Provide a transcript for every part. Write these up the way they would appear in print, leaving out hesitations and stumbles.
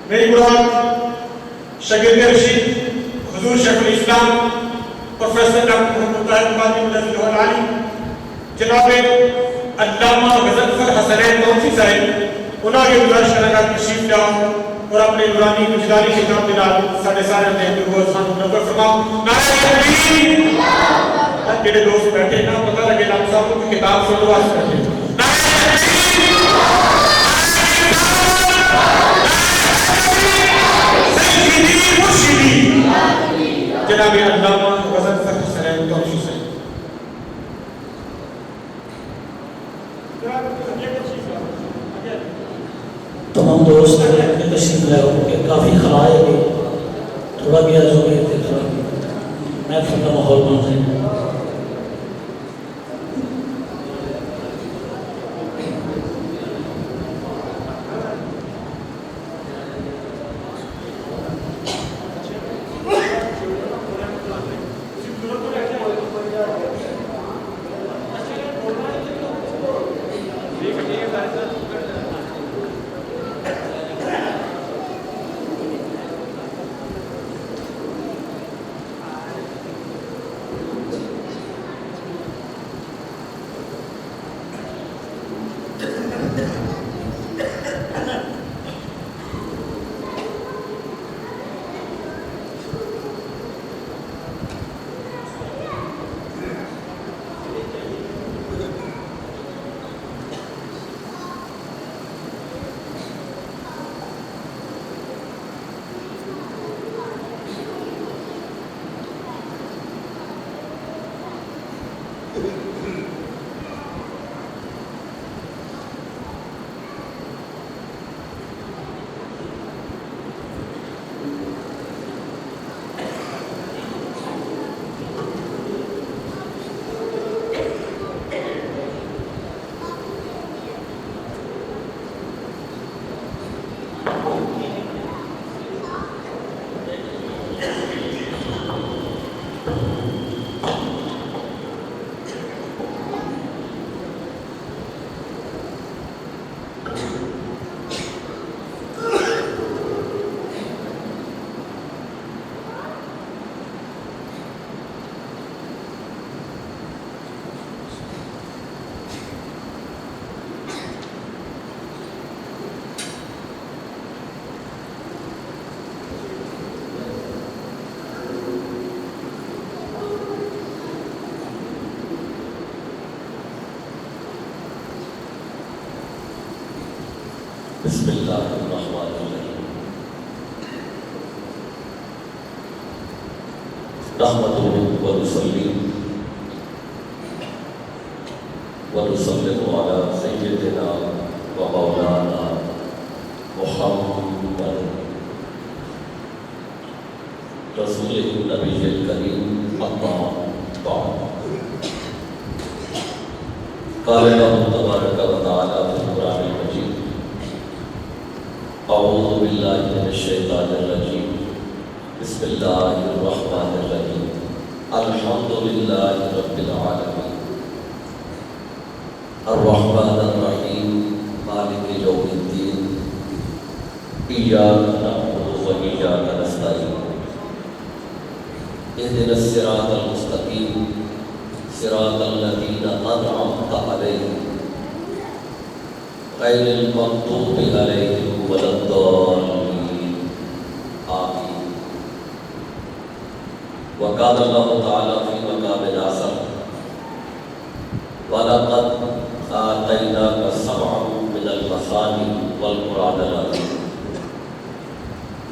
میری مراد شاگرد رشید حضور شیخ الاسلام پروفیسر ڈاکٹر محمد طاہر قادری رضی اللہ عنہ جناب علامہ غضنفر حسنین تونسی صاحب انہوں نے گزارش کرنا تشریف لیا اور اپنے نورانی گجداری خطاب کے نال سارے اندر کو سانو نمبر فرماؤ نعرہ تکبیر جڑے دوست بیٹھے نا پتہ لگے نام صاحب کی کتاب سنو واسطے بیٹھے نعرہ تکبیر سیدی مرشدی جناب علامہ غضنفر حسنین تونسی صاحب تمام دوست تشریف لائے ہو کہ کافی خلائے بھی تھوڑا بھی آج ہو گئے تھے تھوڑا محفل کا ماحول بن رہے بسم اللہ الرحمن الرحیم نحمدہ ونصلی ونسلم علی سیدنا و مولانا محمد رسول النبی الکریم اما بعد قال اللہ تبارک و تعالی فی القرآن المجید اعوذ باللہ من الشیطان الرجیم بسم اللہ الرحمن الرحیم الحمدللہ رب العالمین الرحمن الرحیم مالک یوم الدین ایاک نعبد و ایاک نستعین اهدنا الصراط المستقیم صراط الذین انعمت علیہم غیر المغضوب علیہم ولا الضالین آمین وقال اللہ تعالی فی مقام آخر وَلَقَدْ آتَيْنَاكَ سَبْعًا مِنَ الْمَثَانِي وَالْقُرْآنَ الْعَظِيمَ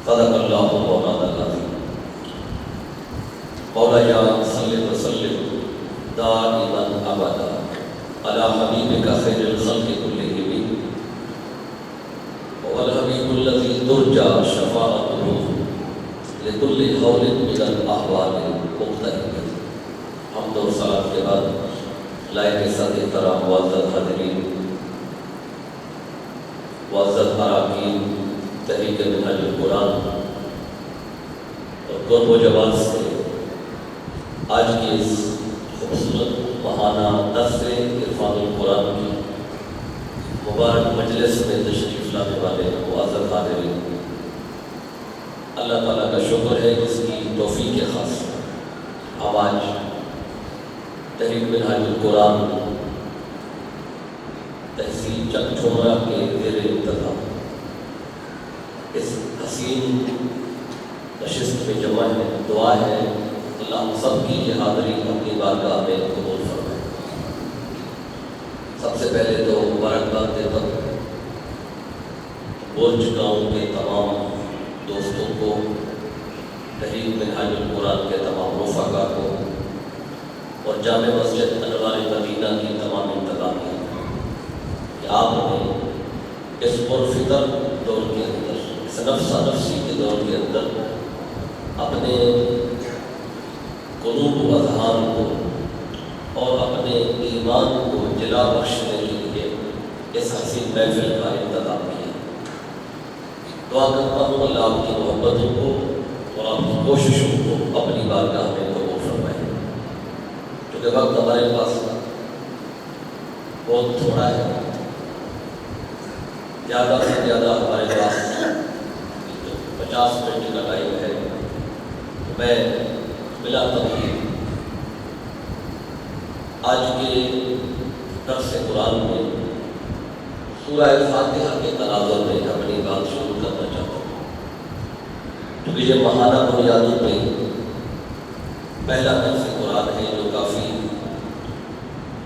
صدق اللہ مولانا العظیم مولا یا صلی وسلم دائما ابدا علی حبیبک خیر الخلق کلہم والحبیب الذی ترجى شفاعته لكل حول من الاحوال مختلف حمد و صلاۃ کے بعد لائق صد احترام معزز حاضرین معزز اراکین تحریک منہاج القرآن اور قرب و جواب سے آج کی اس خوبصورت ماہانہ درس عرفان القرآن کی مبارک مجلس میں تشریف لانے والے معزز حاضرین اللہ تعالیٰ کا شکر ہے جس کی توفیق خاص ہم آج تحریک منہاج القرآن تحصیل چک ٹھومرا کے زیر انتظام اس حسین نشست میں جمع ہے. دعا ہے اللہ ہم سب کی یہ حاضری اپنی بارگاہ میں قبول فرمائے. سب سے پہلے تو مبارکباد دیتا ہوں بول چکا ہوں کہ تمام دوستوں کو، تحریک منہاج القرآن کے تمام رفقا کو اور جامع مسجد انوار مدینہ کی تمام انتظامیہ کہ آپ نے اس پرفکر دور کے اندر، اس نفسا نفسی کے دور کے اندر اپنے قلوب و اذہان کو اور اپنے ایمان کو جلا بخشنے کے لیے اس حسین محفل کا انتظام کیا. دعا کرتا ہوں اللہ آپ کی محبتوں کو اور آپ کی کوششوں کو اپنی بارگاہ میں قبول فرمائے. کیونکہ وقت ہمارے پاس بہت تھوڑا ہے، زیادہ سے زیادہ ہمارے پاس 50 منٹ کا ٹائم ہے. میں بلا تمہید آج کے درس قرآن میں سورہ فاتحہ کے تناظر میں اپنی بات شروع کرنا چاہتا ہوں، کیونکہ یہ ماہانہ بنیادوں پہ پہلا درس قرآن ہے جو کافی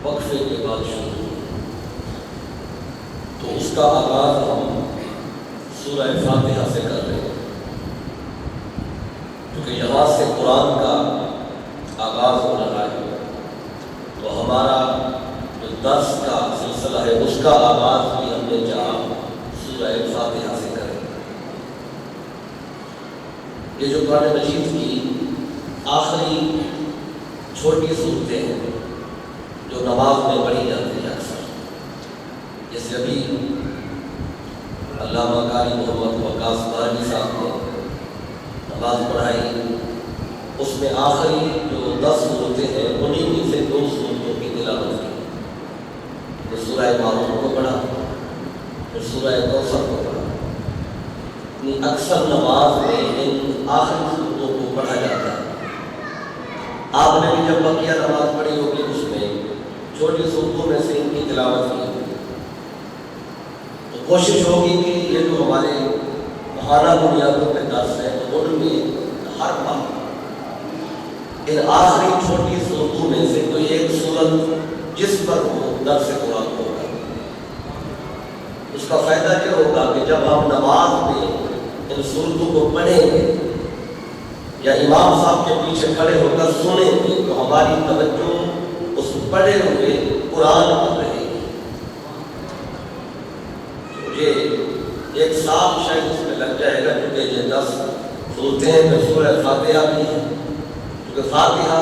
وقفے کے بعد شروع ہوا. تو اس کا آغاز ہم سورہ فاتحہ سے کر رہے ہیں، کیونکہ یہاں سے قرآن کا آغاز ہو رہا ہے. تو ہمارا جو درس کا سلسلہ ہے اس کا آغاز بھی ہم نے چاہا سورہ فاتحہ سے کریں. یہ جو قرآن مجید کی آخری چھوٹی صورتیں ہیں جو نماز میں پڑھی جاتی ہیں اکثر، جیسے ابھی علامہ قاری محمد وقاص بارگی صاحب نے نماز پڑھائی، اس میں آخری جو 10 صورتیں ہیں انہیں میں سے 2 صورتوں کی تلاوت کی. پھر سورہ معروف کو پڑھا، پھر سورہ کوثر کو پڑھا. اکثر نماز میں ان آخری صورتوں کو پڑھا جاتا ہے. آپ نے بھی جب بقیہ نماز پڑھی ہوگی اس میں چھوٹی صورتوں میں سے ان کی تلاوت کی ہوگی. تو کوشش ہوگی کہ یہ جو ہمارے ماہانہ بنیادوں پہ درس ہے تو ان میں ہر بات ان آخری چھوٹی صورتوں میں سے کوئی ایک صورت جس پر وہ درس قرآن ہوگا. اس کا فائدہ کیا ہوگا کہ جب ہم نماز میں ان صورتوں کو پڑھیں گے یا امام صاحب کے پیچھے کھڑے ہو کر سنیں گے تو ہماری توجہ اس پڑھے ہوئے قرآن پر رہے گی. یہ ایک سال شاید اس میں لگ جائے گا، کیونکہ یہ 10 صورتیں ہیں. پھر سورہ فاتحہ بھی ہے، کیونکہ فاتحہ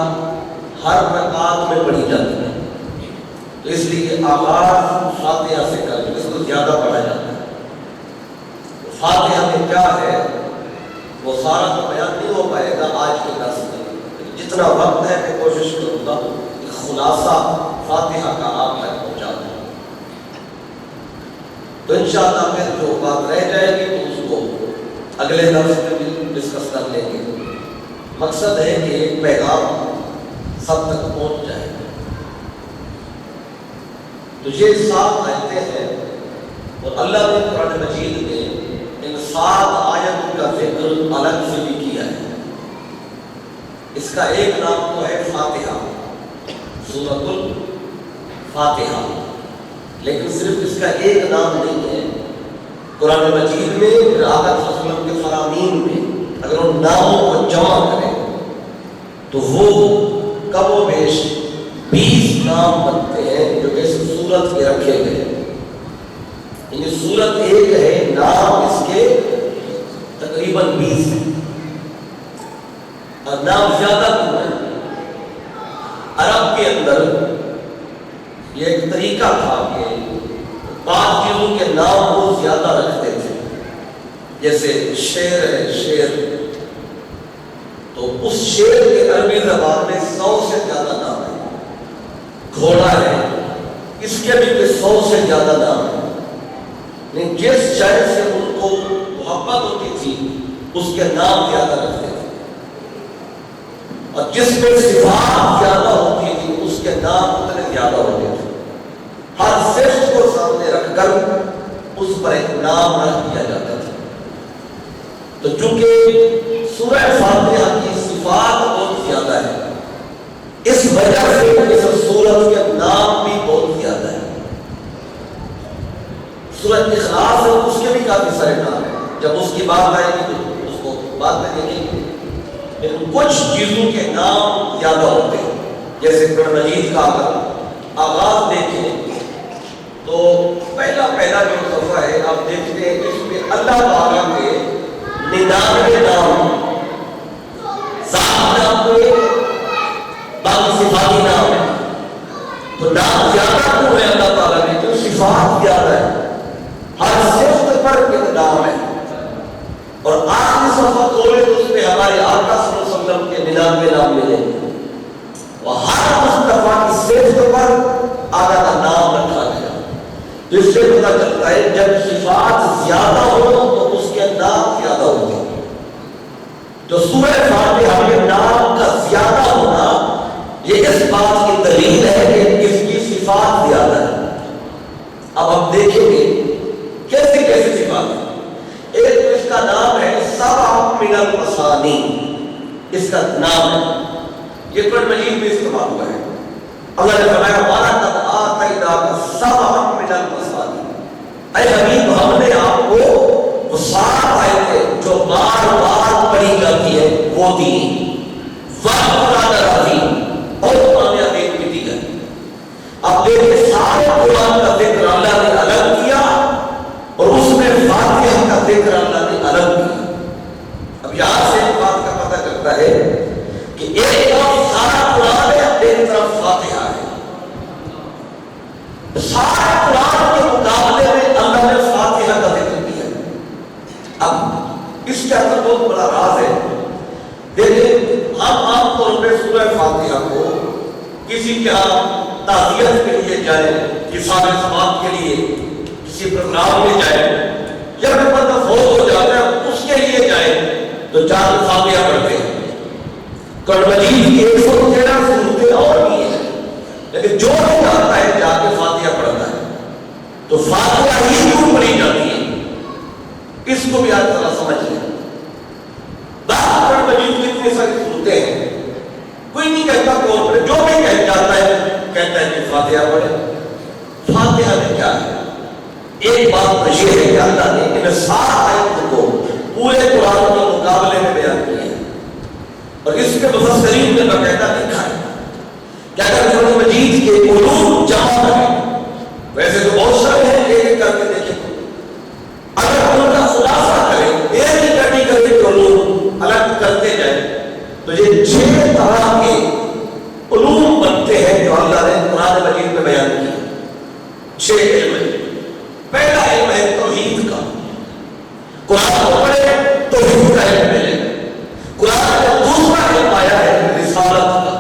ہر رکعت میں پڑھی جاتی ہے. تو اس لیے آغاز فاتحہ سے کر کے اس کو زیادہ پڑھا جاتا ہے. فاتحہ میں کیا ہے وہ سارا تو بیان نہیں ہو پائے گا آج کے درس میں. جتنا وقت ہے میں کوشش کروں گا کہ خلاصہ فاتحہ کا آپ تک پہنچا دوں. تو انشاءاللہ پھر جو بات رہ جائے گی تو اس کو اگلے درس میں بھی ڈسکس کر لیں گے. مقصد ہے کہ ایک پیغام سب تک پہنچ جائے. تو یہ 7 آیتیں ہیں اور اللہ نے قرآن مجید میں ان 7 آیتوں کا ذکر الگ سے بھی کیا ہے. اس کا ایک نام تو ہے فاتحہ، سورۃ الفاتحہ، لیکن صرف اس کا ایک نام نہیں ہے. قرآن مجید میں آقا صلی اللہ علیہ وسلم کے فرامین میں اگر ان ناموں کو جمع کریں تو وہ کم و بیش 20 نام بنتے ہیں جو اس سورت کے رکھے گئے ہیں. یہ سورت ایک ہے، نام اس کے تقریباً 20 ہیں. اور نام زیادہ کیوں ہے؟ عرب کے اندر یہ ایک طریقہ تھا کہ 5 چیزوں کے نام وہ زیادہ رکھتے تھے. جیسے شیر ہے، شیر تو اس شیر کے عربی زبان میں 100 سے زیادہ نام ہے. گھوڑا ہے، اس کے بھی 100 سے زیادہ نام ہے. جس شہر سے ان کو محبت ہوتی تھی اس کے نام زیادہ رکھتے تھے، اور جس میں صفات زیادہ ہوتی تھی اس کے نام اتنے زیادہ ہوتے تھے۔ ہر صفت کو سامنے رکھ کر اس پر ایک نام رکھ دیا جاتا تھا۔ تو چونکہ سورہ فاتحہ کی صفات بہت زیادہ ہے، اس وجہ سے اس سورت کے نام بھی بہت زیادہ ہے۔ سورۃ اخلاص ہے، اس کے بھی کافی سارے نام ہیں، جب اس کی بات آئے گی تو اس کو بعد میں دیکھیں گے، لیکن کچھ چیزوں کے نام زیادہ ہوتے ہیں۔ جیسے قرآن مجید کا اگر آغاز دیکھیں تو پہلا جو صفحہ ہے آپ دیکھتے ہیں کہ اس میں اللہ تعالیٰ کے 99 نام، ذات نام ہوئے، باقی صفاتی نام ہے۔ تو نام زیادہ کیوں ہے اللہ تعالیٰ نے؟ تو صفات زیادہ ہے، ہر صفت پر ایک نام ہے۔ اور آخری صفحہ کھولے تو اس میں ہمارے آقا صلی اللہ علیہ وسلم کے 99 نام ملے، اور ہر مصطفیٰ کی صفت پر آقا کا نام رکھا گیا۔ تو اس سے پتہ چلتا ہے جب صفات زیادہ ہو تو اس کے نام زیادہ ہوتے ہیں۔ تو سورہ فاتحہ میں نام کا زیادہ ہونا یہ اس بات کی دلیل ہے کہ اس کی صفات زیادہ ہے۔ اب ہم دیکھیں گے کیسے صفات ہیں۔ ایک تو اس کا نام ہے سبع من المثانی، اس کا نام ہے، یہ قرآن مجید میں استعمال ہوا ہے۔ اللہ نے فرمایا وَلَقَدْ آتَيْنَاكَ سَبْعًا مِنَ الْمَثَانِي، اے حبیب ہم نے آپ کو وہ 7 آیتیں جو بار بار پڑھی جاتی ہے وہ دی، وَالْقُرْآنَ الْعَظِيمَ، اور قرآن عظیم بھی دی ہے۔ اب دیکھیں سارے قرآن کا ذکر اللہ نے الگ کیا اور اس میں فاتحہ کا ذکر اللہ نے الگ کیا۔ اب یہاں سے ایک بات کا پتہ چلتا ہے کہ ایک طرف سارا قرآن ہے، ایک طرف فاتحہ ہے۔ سارے قرآن کے مقابلے میں اللہ نے فاتحہ کا ذکر کیا۔ اب اس کے اندر بہت بڑا راز ہے۔ دیکھیں ہم عام طور پہ سورہ فاتحہ کو کسی کے تعزیت کے لیے جائیں، کسان سماعت کے لیے کسی پروگرام میں جائیں، یا کوئی بندہ فوت ہو جاتا ہے اس کے لیے جائیں تو 4 فاتحہ پڑھتے ہیں۔ قرآن مجید کی 113 سورتیں اور بھی ہیں، لیکن جو بھی جاتا ہے جا کے فاتحہ پڑھتا ہے۔ تو فاتحہ ہی کیوں پڑھی جاتی ہے، اس کو بھی آج ذرا سمجھ لیں۔ قرآن مجید کی اتنی ساری سورتیں ہیں، کوئی نہیں کہتا کون پڑھے، جو بھی کہہ جاتا ہے کہتا ہے کہ فاتحہ پڑھے۔ فاتحہ میں کیا ہے؟ ایک بات تو یہ ہے کہ اللہ نے ان 7 آیتوں کو پورے قرآن کے مقابلے میں بیان کیا ہے، اور اس کے مفسرین نے باقاعدہ لکھا ہے کہ اگر قرآن مجید کے علوم جمع کریں، ویسے تو بہت سارے ہیں، ایک ایک کر کے دیکھیں، اگر ان کا خلاصہ کریں، ایک ہی کیٹیگری کے علوم الگ کرتے جائیں تو یہ 6 طرح کے علوم بنتے ہیں جو اللہ نے قرآن مجید میں بیان کیے۔ 6 علم ہیں۔ پہلا علم ہے توحید کا، قرآن کو پڑھے توحید کا علم ملے۔ قرآن کا دوسرا علم آیا ہے رسالت کا،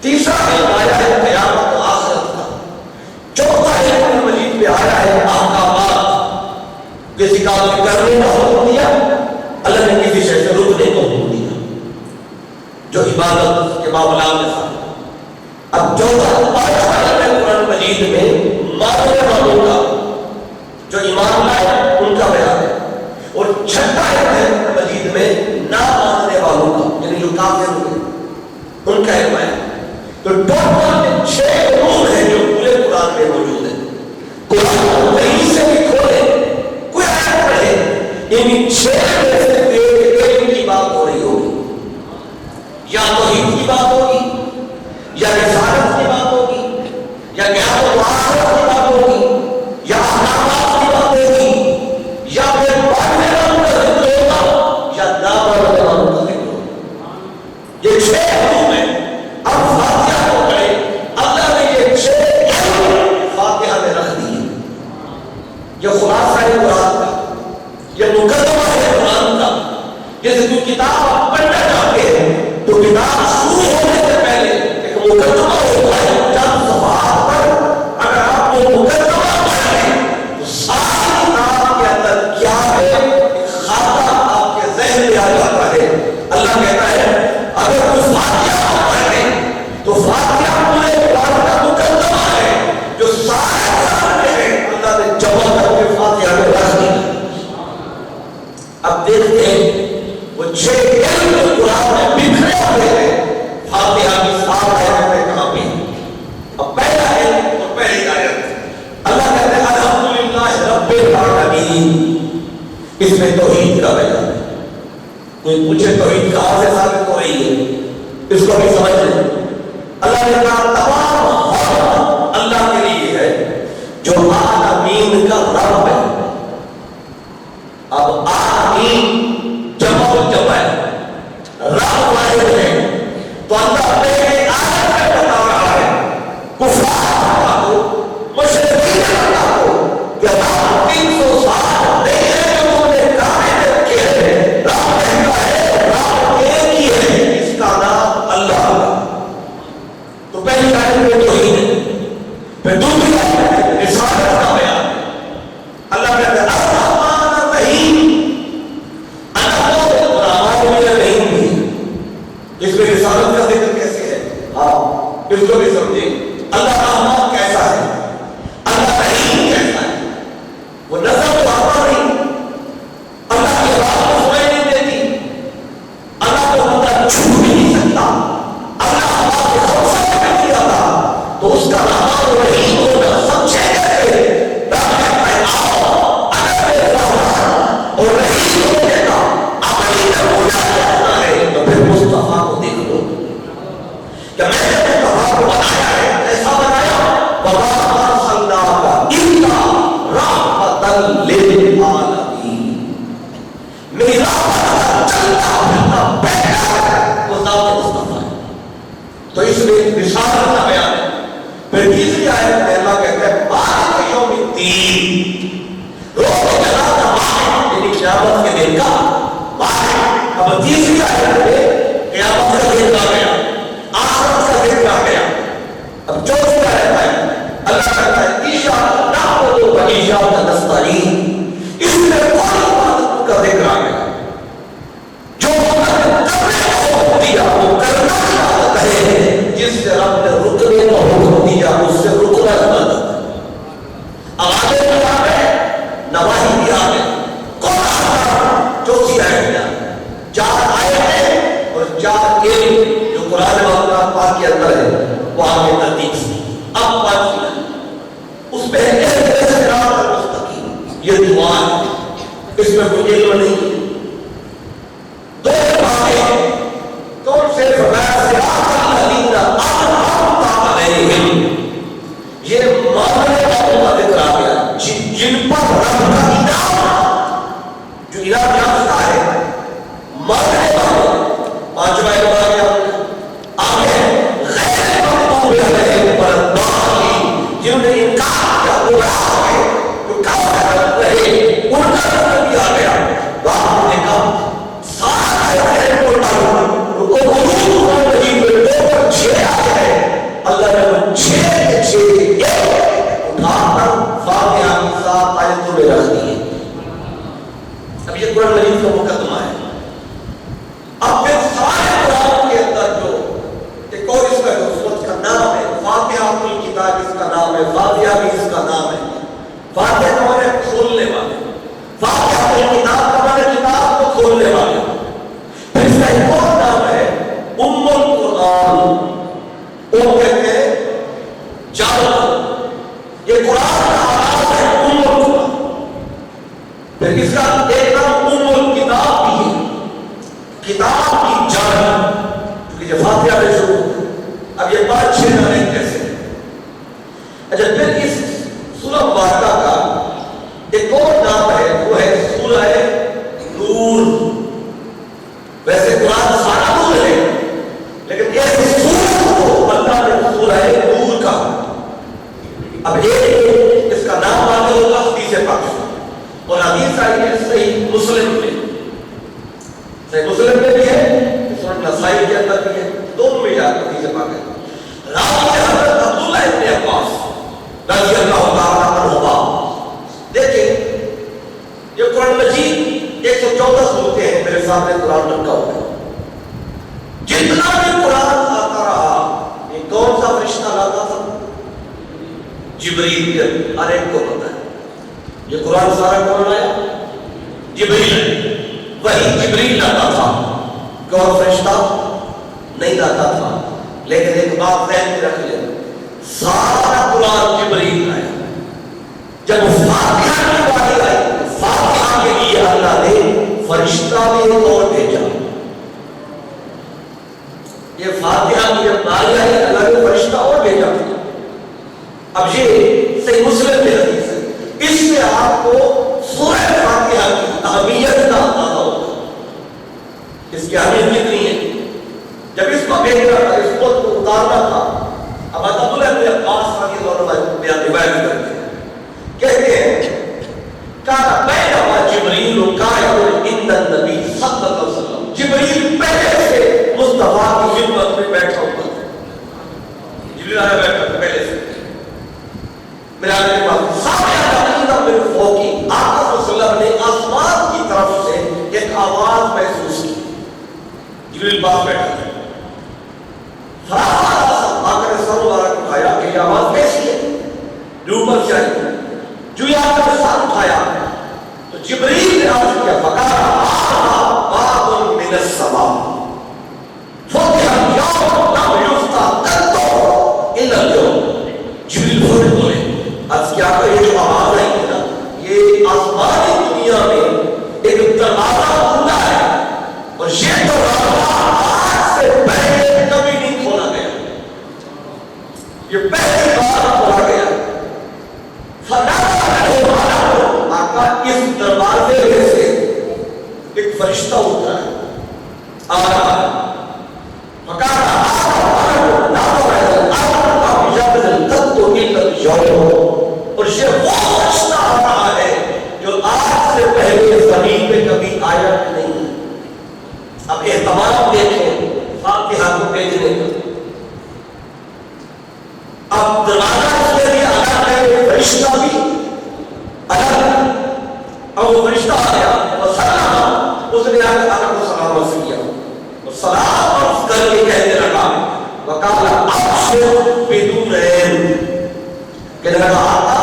تیسرا علم آیا ہے قیامت و آخرت کا، چوتھا علم قرآن مجید میں آیا ہے احکامات، کسی کام کے کرنے کا حکم دیا، اللہ نے کسی شے سے رکنے کو حکم دیا جو عبادت کے معاملات میں تھا۔ اب چوتھا علم ہے قرآن مجید میں ماننے والوں کا، جو ایمان لائے ان کا بیان ہے، اور چھٹا علم ہے قرآن مجید میں نہ ماننے والوں کا، یعنی جو کافر ہوئے ان کا علم ہے۔ تو ٹوٹل 6 علوم ہیں جو پورے قرآن میں موجود ہیں۔ قرآن کو کہیں سے بھی کھولے، کوئی آیت پڑھے، ان 6 میں سے ایک کی بات ہو رہی ہوگی، یا توحید کی بات ہوگی، یا رسالت کی بات ہوگی، یا قیامت و آخرت کی بات ہوگی، یا احکامات کی بات ہوگی، یا پھر پڑھنے والوں کا ذکر ہوگا، یا نہ پڑھنے والوں کا ذکر ہوگا۔ یہ 6 علوم ہیں۔ اب فاتحہ کو پڑھے، اللہ نے یہ 6 علوم فاتحہ میں رکھ دیے۔ یہ خلاصہ ہے قرآن کا، یہ مقدمہ ہے قرآن کا۔ جیسے کوئی کتاب آپ پڑھنا چاہتے ہیں تو کتاب شروع ہونے سے پہلے ایک مقدمہ ہوتا ہے، چند صفحات پر اگر آپ کو مقدمہ پڑھ لیں تو ساری کتاب کے اندر کیا ہے ایک خاکہ آپ کے ذہن دیکھتے ہیں وہ 6 علم جو قرآن میں بکھرے ہوئے ہیں فاتحہ کی 7 آیتوں میں کہاں پہ؟ اب پہلا علم اور پہلی آیت اللہ کہتے ہیں الحمدللہ رب العالمین، اس میں توحید کا بیان ہے۔ کوئی پوچھے توحید کہاں سے ثابت ہو رہی ہے، اس کو بھی سمجھ لیں۔ اللہ نے کہا تمام حمد اللہ کے لیے ہے جو عالمین کا رب ہے۔ اب عالمین جمع ہے، رب واحد ہے، تو اللہ پہلے آیت میں بتا رہا ہے کفار کو، مشرکین کو کہ رب 360 نہیں ہے جو تم نے کامے رکھے ہیں، رب کہتا ہے رب ایک ہی ہے، اس کا نام اللہ ہے۔ تو پہلی آیت میں توحید ہے، پھر دوسری آیت میں رسالت کا بیان ہے۔ اللہ کہتا ہے الرحمن الرحیم، اللہ کو رحمان میں رحیم بھی ہے۔ اس میں رسالت کا ذکر کیسے ہے؟ ہاں اس کو بھی سمجھیں، اللہ رحمان کیسا ہے، اللہ رحیم کیسا ہے۔ وہ نظر تو آتا نہیں، اللہ کی بات کو سنائی نہیں دیتی، اللہ کو بندہ چھو بھی نہیں سکتا، اللہ بات کو سمجھ نہیں آتا، تو اس کا رحمان رحیم ہونا سمجھے گئے۔ رب کہتا ہے آؤ اگر میرے رحمان اور رحیم ہونے کا عملی نمونہ کرنا ہے تو پھر مصطفیٰ کو دیکھ لو کہ میں نے مصطفیٰ کو بنایا ہے، ایسا بنایا وَمَا أَرْسَلْنَاكَ إِلَّا رَحْمَةً لِلْعَالَمِينَ۔ میری رحمت چلتا پھرتا بیٹھا وہ ذات مصطفیٰ ہے۔ تو اس میں رسالت کا بیان ہے۔ پھر تیسری آیت میں اللہ کہتا ہے مالک یوم الدین، روز جزا کا مالک، یعنی قیامت کے دن کا مالک۔ اب تیسری آیت میں قیامت کا ذکر آ گیا، آخرت کا ذکر آ گیا۔ اب چوتھی آیت ہے اللہ کہتا ہے ایاک نعبد و ایاک نستعین، اس میں کوئی عبادت کا ذکر آ گیا۔ جو کرنے کا حکم دیا وہ کرنا عبادت ہے، جس سے رب نے رکنے کا حکم دیا اس سے رکنا عبادت ہے۔ آگے بھی آ گئے، نواہی بھی آ گئے، قرآن چوتھی آیت میں 4 آیتیں اور 4 علم جو قرآن پاک کے اندر ہے وہ آگے ترتیب سے۔ اب پانچویں آیت، اس میں ہے صراط المستقیم، یہ دعا ہے، اس میں کوئی علم نہیں ہے۔ دو باتیں کون سے فرمایا صراط الذین انعمت علیہم، یہ ماننے والوں کا ذکر آ گیا جن پر رب کا انعام، جو انعام یافتہ ہے ماننے والوں۔ پانچواں علم آ گیا، آگے غیر مغضوب علیہم ولا الضالین، جنہوں نے انکار کیا گمراہ ہے، جو کافر رہے، ان کا ذکر بھی آ گیا۔ وہاں نے کہا سارا علم اللہ نے وہ 6 کے 6 اٹھا کر فاتحہ کی 7 آیتوں میں رکھ دیے۔ اب یہ قرآن مجید کا مقدمہ ہے۔ اب پھر سارے قرآن کے اندر جو ایک اور اس کا جو سورت کا نام ہے فاتحہ الکتاب، اس کا نام ہے، فاتحہ بھی اس کا نام ہے۔ فاتحہ کا معنی کھولنے والے، فاتحہ الکتاب کا معنی کتاب کو کھولنے والے۔ پھر اس کا ایک اور نام ہے ام القرآن، وہ کہتے ہیں جامع، یہ قرآن کا آغاز ہے ام القرآن۔ پھر اس کا ایک نام ام الکتاب بھی ہے، کتاب کی جامع، کیونکہ یہ فاتحہ میں شروع ہوتا ہے۔ اب یہ 5-6 نام کیسے ہیں؟ اچھا پھر اس سورہ مبارکہ کا ایک اور نام ہے، وہ ہے سورہ نور۔ ویسے قرآن سارا نور ہے، لیکن اس سورہ کو اللہ نے سورہ نور کہا۔ اب ایک اس کا نام آگے ہوگا حدیث پاک سے، اور حدیث آئی ہے صحیح مسلم میں، صحیح مسلم میں بھی ہے، سورہ نسائی کے اندر بھی ہے، دونوں میں جاتا حدیث پاک ہے۔ راوی ہے حضرت عبداللہ ابن عباس رضی اللہ تعالیٰ عنہما۔ دیکھیں یہ قرآن مجید 114 صورتیں ہیں میرے سامنے قرآن رکھا ہوا ہے۔ جتنا بھی قرآن آتا رہا، یہ کون سا فرشتہ لاتا تھا؟ جبریل۔ ہر ایک کو پتا ہے یہ قرآن سارا کون لایا؟ جبریل۔ وہی جبریل لاتا تھا، کوئی اور فرشتہ نہیں لاتا تھا. لیکن ایک بات ذہن میں رکھ لیں، سارا قرآن جبریل لایا. جب فاتحہ کی باری آئی، فاتحہ کے لیے اللہ نے فرشتہ بھی ایک اور بھیجا. یہ فاتحہ کی جب باری آئی، اللہ نے فرشتہ اور بھیجا. اب یہ صحیح مسلم میں حدیث ہے. اس سے آپ کو سورہ فاتحہ کی اہمیت کا اندازہ ہوگا. اس کی اہمیت کتنی ہے. جب اس کو بھیجنا تھا، اس کو اتارنا تھا، اب عبداللہ بن عباس رضی اللہ عنہ بیان روایت کرتے ہیں، کہتے ہیں کان بینما جبریل قائم عند النبی صلی اللہ علیہ وسلم. جبریل پہلے سے مصطفیٰ کی خدمت میں بیٹھا ہوا تھا. جبریل آیا بیٹھا تھا پہلے سے. میرے آنے کے بعد سامنے عقیدہ میں فوقی آقا صلی اللہ علیہ وسلم نے آسمان کی طرف سے ایک آواز محسوس کی. جبریل پاس بیٹھا تھا. آقا نے سر مبارک اٹھایا کہ یہ آواز کیسی ہے، جو اوپر سے آئی. جو یہ آقا نے سر اٹھایا تو جبریل نے عرض کیا فقال باب من السماء فتح اليوم لم يفتح قط الا اليوم. جبریل فوراً بولے عرض کیا کہ یہ جو آواز آئی ہے نا، یہ آسمانی دنیا میں ایک دروازہ کھلا ہے، اور یہ دروازہ آج سے پہلے کبھی نہیں کھولا گیا. یہ پہلی بار کھولا گیا. آقا اس دروازے میں سے ایک فرشتہ اترا ہے، آ رہا ہے. اور یہ وہ فرشتہ آ رہا ہے جو آج سے پہلے زمین میں کبھی آیا نہیں. اب اہتمام دیکھیں فاتحہ کو بھیجنے کا. اب دروازہ اس کے لیے الگ ہے، فرشتہ بھی الگ. اب وہ فرشتہ آیا اور سلام، اس نے آگے آقا کو سلام عرض کیا اور سلام عرض کر کے کہنے لگا وقال ابشر بدون عین، کہ لگا آقا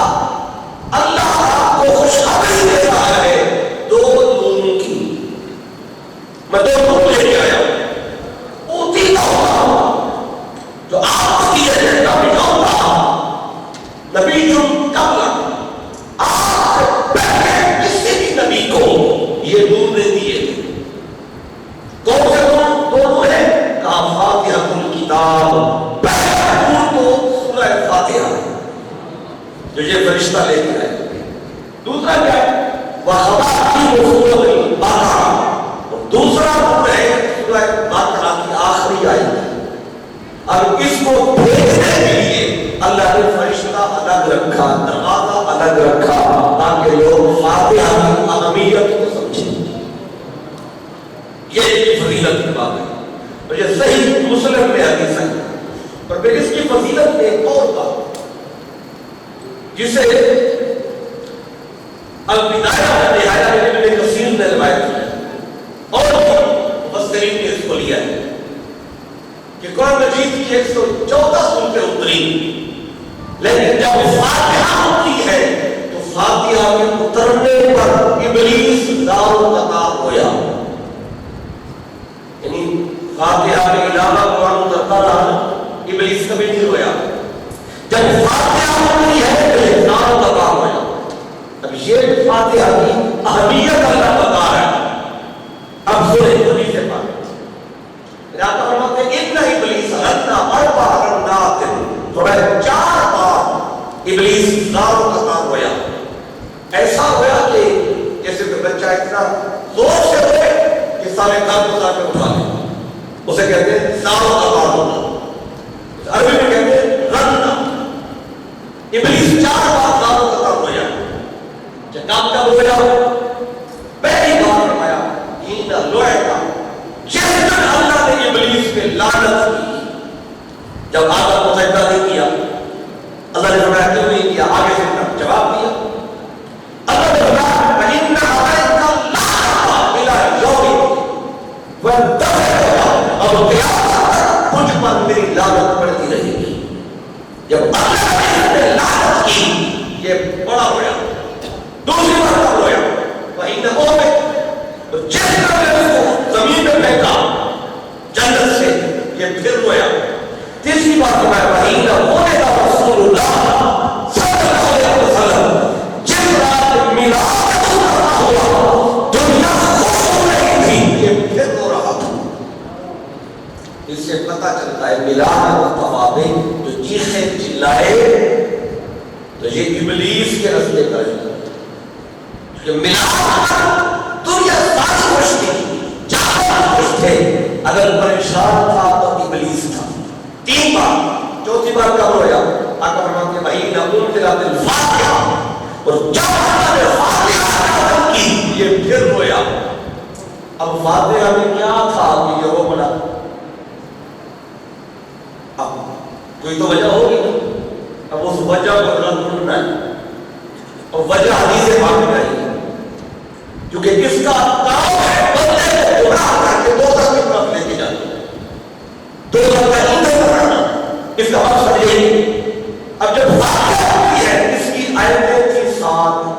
اللہ آپ کو خوشخبری دے رہا ہے 2 نون کی. میں 2 نون لے کے آیا اوتی جو آپ کو دیے تھے نبی نبی جو قبل آپ سے پہلے کسی بھی نبی کو یہ نور نے دیے تھے. کون سے دونوں ہیں؟ کہا فاتحہ الکتاب. پہلا نور تو سورہ فاتحہ ہے جو یہ فرشتہ لے کے آئے. دوسرا کیا ہے؟ وَخَوَاتِمُ سُورَةِ الْبَقرہ. اور دوسرا نور ہے سورہ بقرہ کی آخری آیت. اور اس کو بھیجنے کے لیے اللہ نے فرشتہ الگ رکھا، دروازہ الگ رکھا، تاکہ لوگ فاتحہ کی اہمیت کو سمجھیں. یہ فضیلت کی بات ہے. اور یہ صحیح مسلم میں حدیث ہے. اور پھر اس کی فضیلت میں ایک اور بات جسے البدایہ و نہایہ میں ابن کثیر نے روایت کی اور مفسرین نے اس کو لیا ہے کہ قرآن مجید کی 114 سورتیں اتری، لیکن جب فاتحہ ہوتی ہے تو فاتحہ کے اترنے پر ابلیس دار و قطار ہویا. یعنی فاتحہ کے علاوہ قرآن اترتا رہا، ابلیس کبھی نہیں ہویا. جب فاتحہ ہوتی ہے تو دار و قطار ہویا. اب یہ فاتحہ کی اہمیت اللہ بتا رہا ہے. اب سورہ حدیث سے پاک راتا فرماتے ہیں اتنا ابلیس رتنا اربع رنات، تھوڑا 4 بار ابلیس دار و قطار ہویا. ایسا ہویا کہ جیسے کہ بچہ اتنا زور سے ہوئے کہ سارے گھر کو ساتھ میں اٹھا لے، اسے کہتے ہیں دار و قطار ہونا. عربی میں کہتے ہیں رننا. ابلیس 4 بار دار و قطار ہویا. جناب کب ہویا؟ پہلی بار فرمایا ہینا لوعتا، جس دن اللہ نے ابلیس پہ لعنت کی. جب آدم کو سجدہ نہیں کیا، اللہ نے فرمایا کیوں نہیں کیا؟ آگے سے جواب دیا. اللہ نے فرمایا فَإِنَّ عَلَيْكَ اللَّعْنَةَ إِلَى يَوْمِ وَالدَّهْرِ، اور قیامت تک مجھ پر میری لعنت پڑتی رہے گی. جب اللہ نے لعنت کی، یہ بڑا ہویا. دوسری بار کب ہویا؟ اس سے پتہ چلتا ہے ملاد و توابع جو چیخے چلائے تو یہ ابلیس کے رستے پر ہے. کہ ملاد دنیا ساری خوش تھی، جہاں خوش تھے، اگر پریشان تھا تو ابلیس تھا. 3 بار، چوتھی بار کب رویا؟ آقا فرماتے ہیں بھائی نقول تلاوت الفاتحہ، اور جب ہم نے فاتحہ کی یہ پھر رویا. اب فاتحہ میں کیا تھا کہ یہ رو پڑا؟ اب کوئی تو وجہ ہوگی نا. اب اس وجہ کو ذرا ڈھونڈنا ہے، اور وجہ حدیث پاک میں آئی ہے، کیونکہ اس کا کام ہے بندے کو گمراہ کر کے دوزخ کی طرف لے کے جانا، دوزخ کا ایندھن بنانا. اس کا مقصد یہی. اب جب فاتحہ ہوئی ہے، اس کی آیتیں تھی 7.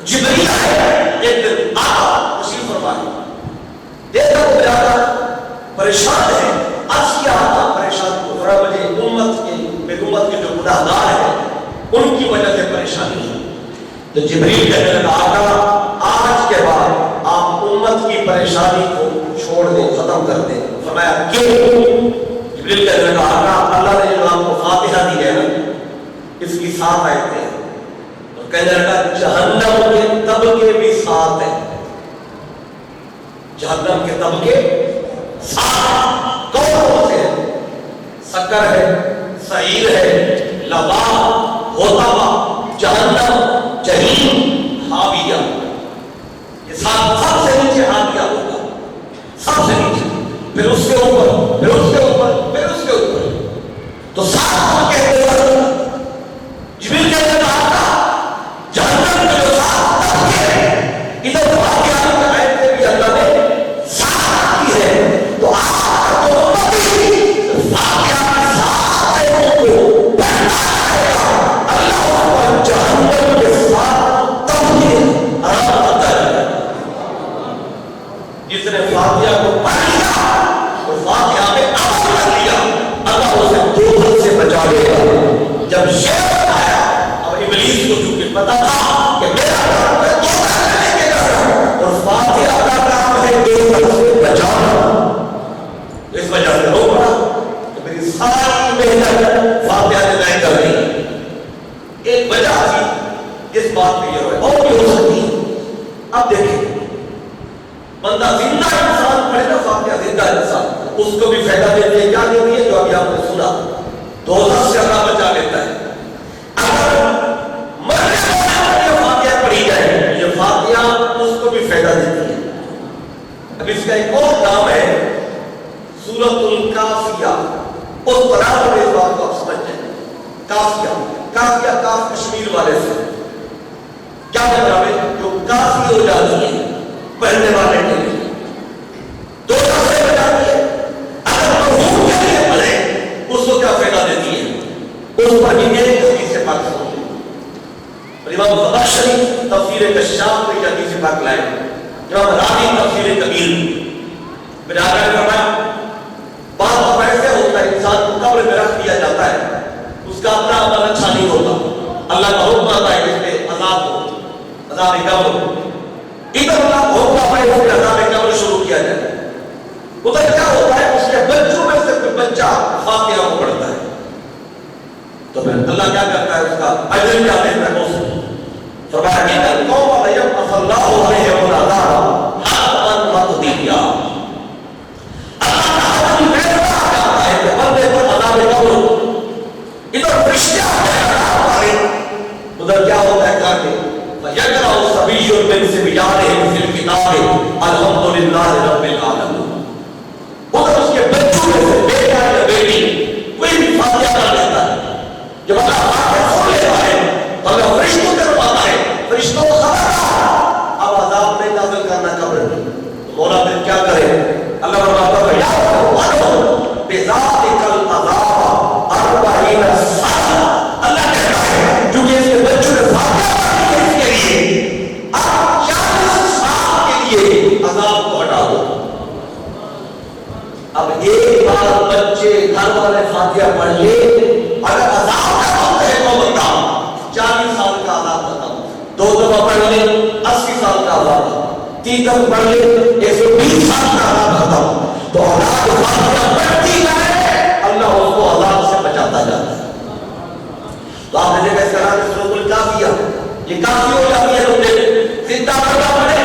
جبریل آئے ایک دن، آقا تشریف فرمائے، دیکھا وہ بیادہ پریشان ہے. عرض کیا آقا پریشان کو ذرا مجھے امت کے جو گناہگار ہیں ان کی وجہ سے پریشانی ہے. تو جبریل کہنے لگا آقا آج کے بعد آپ امت کی پریشانی کو چھوڑ دیں، ختم کر دیں. فرمایا کیوں؟ جبریل کہنے لگا آقا اللہ نے جو آپ کو فاتحہ دی ہے نا، اس کی 7 آیتیں ہیں. اور کہنے لگا جہنم کے طبقے بھی 7 ہیں. جہنم کے طبقے 7 کون سے ہیں؟ سکر ہے، سعیر ہے، لبا، ہوتابا، جہنم، جہنم، حاویہ. یہ 7 سب سے نیچے حاویہ ہوگا، سب سے نیچے، پھر اس کے اوپر، پھر اس کے اوپر، پھر اس کے اوپر. تو 7 کہتے ہیں. جبریل کہتے ہیں آقا جہنم کے جو 7 طبقے ہیں، ادھر حاویہ کی آیتیں بھی اللہ نے 7 کی ہے. تو آپ کو فاتحہ کی 7 آیتوں کو پڑھنا ہے. اللہ جہنم کے 7 طبقے آرام کرتا ہے. جس نے فاتحہ کو پڑھ لیا اور فاتحہ میں عمل کر لیا، اللہ اسے دوزخ سے بچا لے گا. جب شیطان آیا، اب ابلیس کو چونکہ پتا تھا کہ میرا کام ہے دوزخ میں لے کے جانا اور فاتحہ کا کام ہے دوزخ سے بچانا، اس وجہ سے رو پڑا کہ میری ساری محنت فاتحہ نے ضائع کر دی. ایک وجہ تھی اس بات پہ یہ روئے، اور بھی ہو سکتی ہے. اب دیکھیں بندہ زندہ انسان پڑھے نا فاتحہ، زندہ انسان، اس کو بھی فائدہ دیتی ہے. کیا دیتی ہے؟ جو ابھی آپ نے سنا، دوزخ سے اللہ بچا لیتا ہے. اگر مرنے والے یہ فاتحہ پڑھی جائے، یہ فاتحہ اس کو بھی فائدہ دیتی ہے. اب اس کا ایک اور نام ہے سورۃ الکافیہ. اس طرح سے اس بات کو آپ سمجھ جائیں. کافیہ، کافیہ کاف کشمیر والے سے کیا مطلب ہے؟ جو کافی ہو جاتی ہے پڑھنے والے کے لیے، دوزخ سے بچاتی ہے. اگر مرحوم کے لیے پڑھے اس کو کیا فائدہ دیتی ہے؟ اس پر بھی ایک حدیث سے پاک سنیں. امام زمخشری تفسیر کشاف میں یہ حدیث پاک لائے. امام راضی تفسیر کبیر میں آگے فرمایا بعض دفعہ ایسے ہوتا ہے انسان کو قبر میں رکھ دیا جاتا ہے، اس کا اپنا عمل اچھا نہیں ہوتا، اللہ کا حکم آتا ہے اس پہ عذاب ہو، عذاب قبر ہو. ادھر اللہ کا حکم آتا ہے اس پہ عذاب قبر شروع کیا جائے. ادھر کیا ہوتا ہے؟ اس کے بچوں میں سے کوئی بچہ فاتحہ کو پڑھتا ہے تو پھر اللہ کیا کرتا ہے؟ اس کا اجر کیا دیتا ہے؟ اس فرمایا ان القوم لا يبعث الله عليهم العذاب حتى مقضيا. اللہ تعالیٰ کی فیصلہ کرتا ہے کہ بندے پر عذاب قبر ہو. ادھر فرشتے آتے ہیں، ادھر کیا ہوتا ہے؟ کہتے فَيَقْرَأُ الصَّبِيُّ مِنْ صِبْيَانِهِمْ فِي الْكِتَابِ الْحَمْدُ لِلَّهِ رَبِّ الْعَالَمِينَ. ادھر اس کے بچوں میں سے بیٹا یا بیٹی کوئی بھی فاتحہ کر لیتا ہے، جب اللہ فاتحہ کھول لیتا ہے تو اللہ فرشتوں کے طرف آتا ہے، فرشتوں کو خبر اب عذاب نہیں نازل کرنا قبر میں. مولا پھر کیا کرے؟ اللہ فرماتا ہے یا بذاتک العذاب 40 سنہ. اللہ کہتا ہے کیونکہ اس کے بچوں نے فاتحہ پڑھی ہے، اس کے لیے آپ 40 سال کے لیے عذاب کو ہٹا دو. اب ایک بار بچے گھر والے فاتحہ پڑھ لے، اگر عذاب کا وقت ہے تو بتا 40 سال کا عذاب ختم. 2 دفعہ پڑھ لے 80 سال کا عذاب. 30 پڑھ لے 120 سال کا عذاب ختم. تو اولاد فاتحہ پڑھتی جائے اللہ اس کو عذاب سے بچاتا جاتا ہے. تو آپ نے دیکھا اس کا نام ہے سورۃ الکافیہ. یہ کافی ہو جاتی ہے تم نے زندہ بندہ پڑھے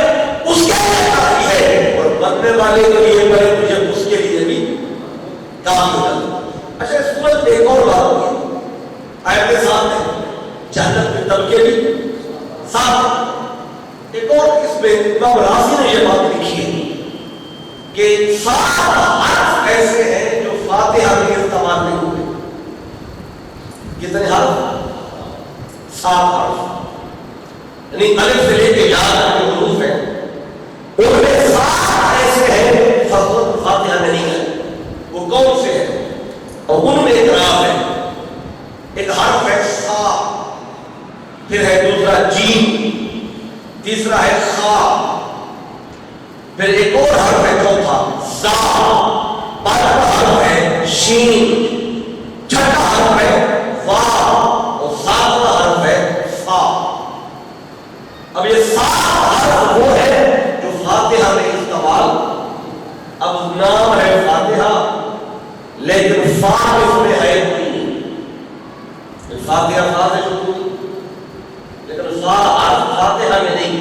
اس کے لیے کافی ہے, اور مرنے والے کے لیے پڑھے تجھے اس کے لیے بھی کافی ہو جاتی ہے. اچھا اس سورت میں ایک اور بات ہوئی آیت کے ساتھ ہے جنت کے طبقے بھی ساتھ. ایک اور اس میں امام رازی نے یہ بات لکھی ہے کہ 7 حرف ایسے ہیں جو فاتحہ میں استعمال نہیں ہوئے. کتنے حرف؟ 7 حرف. یعنی الف سے لے کے یا تک جو حروف ہیں ان میں 7 ایسے ہیں فاتحہ میں نہیں ہے. وہ کون سے ہیں؟ اور ان میں اعتراف ہے. ایک حرف ہے سا, پھر ہے دوسرا جیم, تیسرا ہے خا, پھر ایک اور حرف ہے چوتھا زا, پانچواں حرف ہے شین, چھٹا حرف ہے وا, اور 7واں حرف ہے فا. اب یہ 7 حرف وہ ہے جو فاتحہ میں استعمال. اب نام ہے فاتحہ لیکن فا اس میں ہے نہیں. فاتحہ فا سے شروع ہوئی لیکن فا حرف فاتحہ میں نہیں.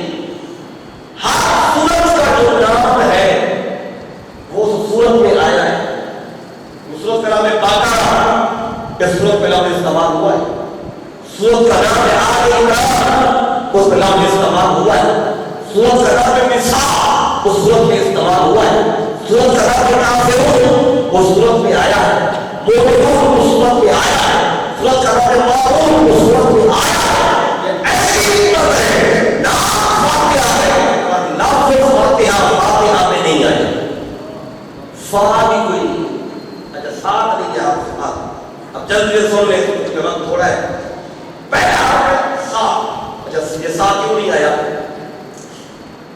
ہر سورت کا جو نام ہے وہ سورت میں آیا ہے. سورت کا نام ہے بقرہ, اس سورت میں نام استعمال ہوا ہے. سورت کا نام ہے آل عمران, اس میں نام استعمال ہوا ہے. سورت کا نام ہے نساء, اس سورت میں استعمال ہوا ہے. سورت کا نام ہے کافرون, وہ سورت میں آیا ہے. مومنون وہ سورت میں آیا ہے. سورت کا نام ہے ماعون, وہ سورت میں آیا ہے. یہ ایسی سورت ہے نام فاتحہ ہے اور لفظ فاتحہ میں نہیں آیا. فا بھی کوئی نہیں. اچھا 7 نہیں ہے آپ سے بات. اب جلدی سے سن لیں کیونکہ وقت تھوڑا ہے. پہلا حرف ہے سا. اچھا یہ سا کیوں نہیں آیا؟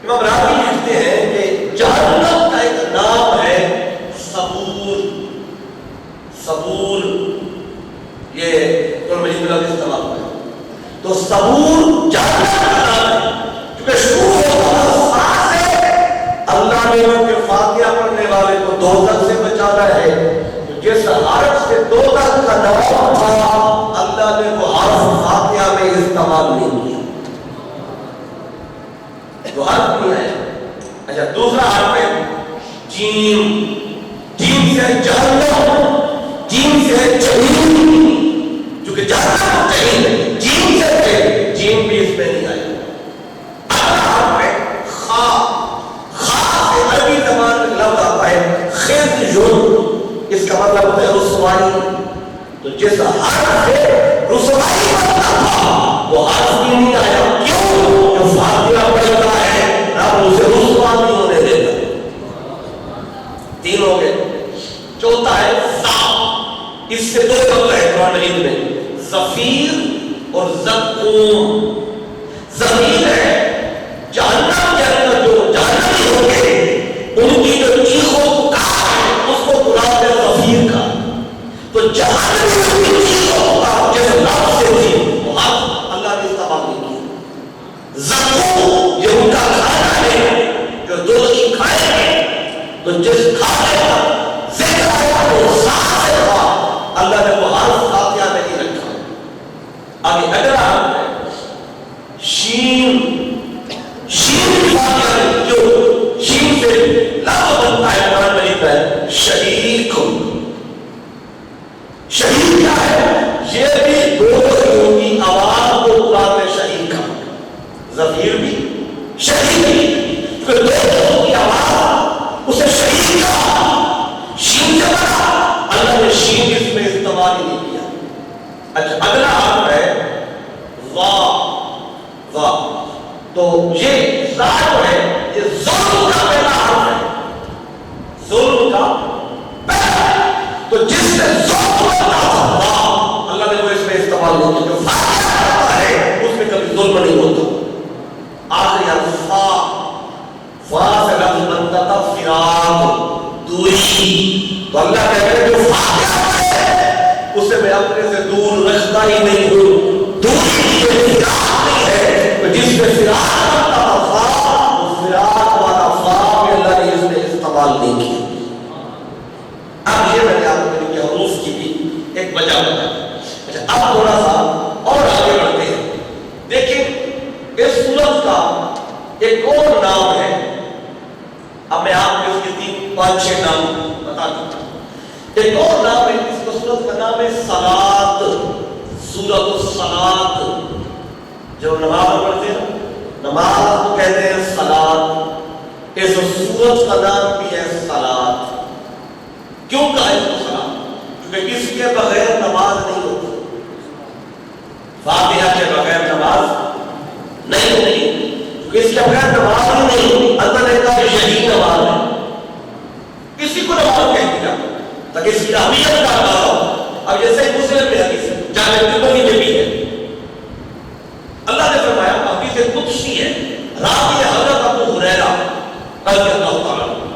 امام راضی لکھتے ہیں کہ جہنم کا ایک نام ہے صبور. صبور یہ قرآن مجید میں لفظ استعمال ہوا ہے. تو صبور جہنم کا نام ہے کیونکہ شروع ہوتا سا سے. اللہ نے کہ فاتحہ پڑھنے والے کو دوزخ سے بچانا ہے. جس حرف سے دوزخ کا نام تھا اللہ نے وہ حرف فاتحہ میں استعمال نہیں کیا. تو حرف نہیں آیا. اچھا دوسرا حرف ہے جیم. جیم سے ہے جہنم, جیم سے ہے جہنم, چونکہ جہنم جہنم جیم سے ہے, جیم بھی اس میں نہیں آیا. اگلا حرف ہے خا. خا سے عربی زبان میں لفظ آتا ہے خزیون, اس کا مطلب ہوتا ہے رسوائی. تو جس حرف سے رسوائی بنتا تھا وہ حرف بھی نہیں آیا. کیوں؟ جو فاتحہ پڑھتا ہے رب اسے رسوا نہیں ہونے دیتا. 3 ہو گئے. چوتھا ہے زا. اس سے 2 لفظ ہے قرآن مجید میں, زفیر اور زقوم. زفیر ہے جہنم کے اندر جو جہنمی ہوں گے ان کی جو چیخوں پکار ہے اس کو قرآن میں زفیر کا. تو جہنمی کی چیخوں پکار جس لفظ سے تھی وہ اللہ نے استعمال نہیں کیا. زقوم یہ ان کا کھانا ہے جو دوزخی کھائے ہیں. تو جس کھانے کا ذکر آیا وہ ساتھ سے تھا, اللہ نے وہ حرف فاتحہ میں نہیں رکھا. آگے اگلا حرف ہے شین. شین فاتحہ میں جو شین سے لفظ بنتا ہے قرآن مجید میں شریک. شریک کیا ہے؟ یہ بھی دوزخیوں کی آواز کو قرآن میں شریک کہا. زفیر بھی شریک بھی پھر دوزخیوں کی آواز اسے شریک کہا. شین سے بنا اللہ نے شین اس میں استعمال ہی نہیں کیا. اچھا اگلا حرف ہے وا. وا تو یہ ظا جو ہے یہ ظلم کا پہلا حرف ہے. ظلم کا پہلا. تو جس سے ظلم ہوتا تھا اللہ نے وہ اس میں استعمال نہیں کیا. جو فاتحہ کرتا ہے اس میں کبھی ظلم نہیں ہوتا. آخری حرف فا. فا سے لفظ بنتا تھا فراق, دوری. تو اللہ کہتے ہیں جو فاتحہ ہے اسے میں اپنے سے دور رکھتا ہی نہیں ہوں. دوری جو فراق نہیں ہے تو جس میں فراق بنتا تھا وہ فراق ایک اور نام ہے، اب میں آپ کو اس کے 3-5-6 نام بتا دوں. ایک اور نام ہے، اس کو سورت کا نام ہے صلاۃ، سورۃ الصلاۃ. جو نماز پڑھتے ہیں نماز کو کہتے ہیں صلاۃ. اس سورت کا نام بھی ہے صلاۃ. کیوں کہا ہے اس کو صلاۃ؟ کیونکہ اس کے بغیر نماز نہیں ہوتی. فاتحہ کے بغیر نماز نہیں ہوتی، کیونکہ اس کے بغیر نماز ہی نہیں ہوتی. اللہ نے کہا کہ یہی نماز ہے. کسی کو نماز کہہ دیا تاکہ اس کی اہمیت کا اندازہ ہو. اب جیسے مسلم میں حدیث ہے، جامع ترمذی میں بھی ہے، اللہ نے فرمایا، حدیث قدسی ہے، راوی حضرت ابو ہریرہ رضی اللہ تعالیٰ عنہ،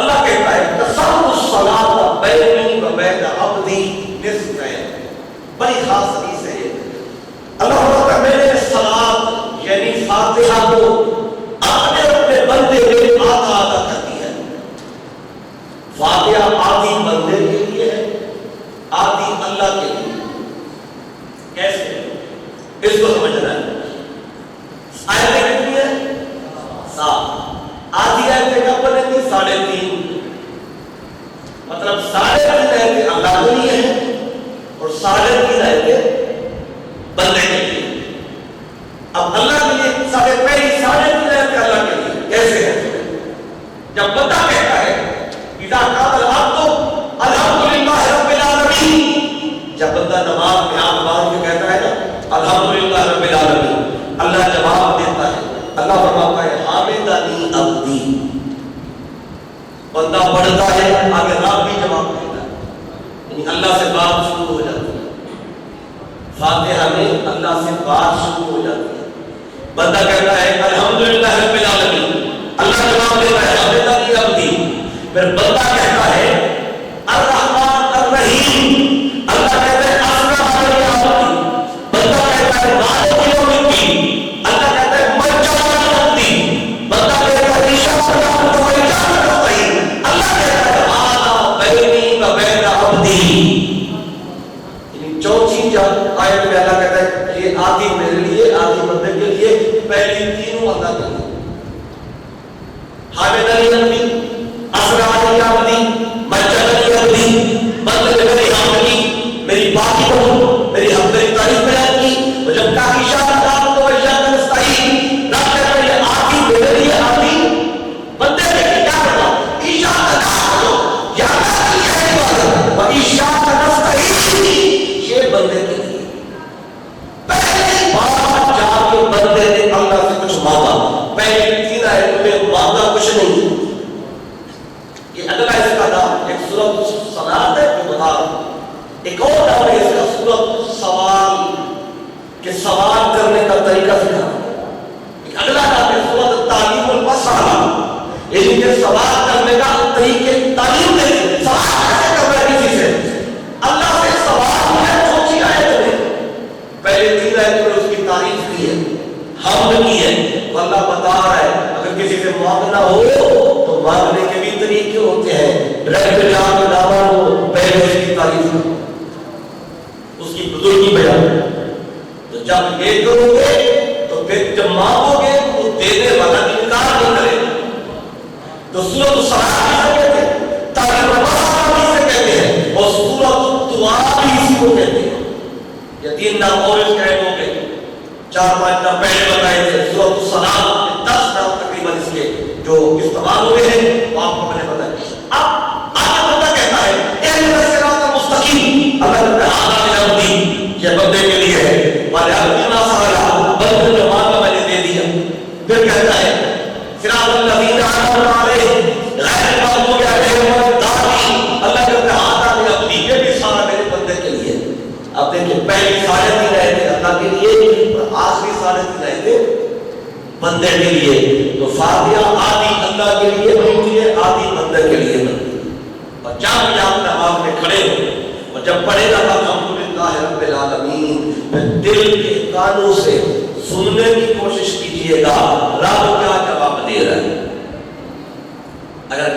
اللہ کہتا ہے قسمت الصلاۃ بینی و بین عبدی نصفین. بڑی خاص حدیث ہے یہ. اللہ فرماتا ہے میں نے صلاۃ یعنی فاتحہ کو اپنے بندے میں آدھا آدھا کر دیا ہے. فاتحہ آدھی بندے کے لیے ہے، آدھی اللہ کے لیے. کیسے؟ اس کو سمجھنا ہے. آیتیں کتنی ہیں؟ 7. آدھی آیتیں کب بنے گی؟ 3.5. مطلب 3.5 آیتیں اللہ کے لیے ہیں اور 3.5 آیتیں بندے کے لیے. اب اللہ کے لیے پہلی 3.5 آیتیں اللہ کے لیے. کیسے ہے؟ جب بندہ کہتا ہے اذا قال العبد الحمدللہ رب العالمین، جب بندہ نماز میں ہاتھ باندھ کے کہتا ہے نا الحمدللہ رب العالمین، اللہ جواب دیتا ہے. اللہ فرماتا ہے حامدنی عبدی. بندہ پڑھتا ہے، آگے رب بھی جواب دیتا ہے، یعنی اللہ سے بات شروع ہو جاتی ہے. فاتحہ میں اللہ سے بات شروع ہو جاتی ہے. بندہ کہتا ہے الحمدللہ رب العالمین، اللہ جواب دیتا ہے حامدنی عبدی. پھر بندہ کہتا ہے الرحمن الرحیم، اللہ کہتا ہے اسرا علی عبدی. بندہ کہتا ہے مالک یوم الدین، اللہ کہتا ہے مجانی عبدی. بندہ کہتا ہے اشارت و اجازت الخیر، اللہ کہتا ہے آنا بینی و بین عبدی. یعنی چوتھی آیت میں اللہ کہتا ہے یہ آدھی میرے لیے، آدھی بندے کے لیے. پہلی تینوں اللہ کے لیے. حامدنی عبدی، اسرا علی عبدی، مجانی عبدی. بندے نے میری حمدی، میری باقی بہت میری تعریف بیان کی. اور جب کہا اشارت تو اشارت نستعین، رب کہتا ہے یہ آدھی میرے لیے، آدھی بندے کے لیے. کیا کرنا؟ اشارت کرو یا اشارت نستعین، یہ بندے کے لیے. پہلی بار جا کے بندے نے اللہ سے کچھ مانگا. پہلی 3 آیتوں میں مانگا کچھ نہیں. یہ اگلا اس کا نام ایک سورۃ الصلاۃ ہے جو بتا رہا ہوں. ایک اور نام ہے اس کا سورۃ السوال، کہ سوال کرنے کا طریقہ سکھانا. ایک اگلا نام ہے سورۃ التعلیم المسألہ، یعنی کہ سوال کرنے کا طریقے تعلیم دے. سوال کیسے کرنا ہے کسی سے؟ اللہ سے سوال ہے. سوچی آیت میں پہلے 3 آیتوں میں اس کی تعریف کی ہے، حمد کی ہے. تو اللہ بتا رہا ہے اگر کسی سے مانگنا ہو تو مانگنے کے بھی طریقے ہوتے ہیں. ڈائریکٹ جا کے نہ مانگو، پہلے اس کی تعریف کرو، اس کی بزرگی بیان. تو جب یہ کرو گے تو پھر جب مانگو گے تو دینے والا انکار نہیں کرے گا. تو سورۃ الصلاۃ بھی کہتے ہیں، تعلیم المسألہ بھی سے کہتے ہیں، اور سورۃ الدعاء بھی اسی کو کہتے ہیں. یہ 3 نام اور اس کے ہو گئے. 4-5 نام پہلے بتائے تھے. سورۃ الصلاۃ 10 نام تقریباً اس کے جو استعمال ہوئے ہیں وہ آپ کو میں نے بتایا. اب آگے بندہ کہتا ہے اہدنا الصراط المستقیم، اللہ کہتا ہے آدھا عبدی، یہ بندے کے لیے ہے. وَلِعَبْدِ مَا سَأَلَ، بندے نے جو مانگا میں نے دے دیا. پھر کہتا ہے صراط الذین انعمت علیہم غیر المغضوب علیہم ولا الضالین، اللہ کہتا ہے آدھا عبدی، یہ بھی سارا میرے بندے کے لیے. اب دیکھیں پہلی 3.5 آیتیں اللہ کے لیے اور آخری 3.5 آیتیں بندے کے لیے. تو فاتحہ آدھی اللہ کے لیے بنتی ہے، آدھی بندے کے لیے بنتی ہے. اور جب بھی آپ نماز میں کھڑے ہو اور جب پڑھے گا الحمدللہ رب العالمین، پھر دل کے کانوں سے سننے کی کوشش کیجئے گا رب کیا جواب دے رہا ہے. اگر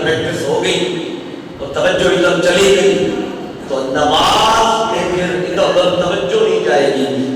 پریکٹس ہو گئی اور توجہ ادھر چلی گئی تو نماز میں پھر ادھر توجہ نہیں جائے گی.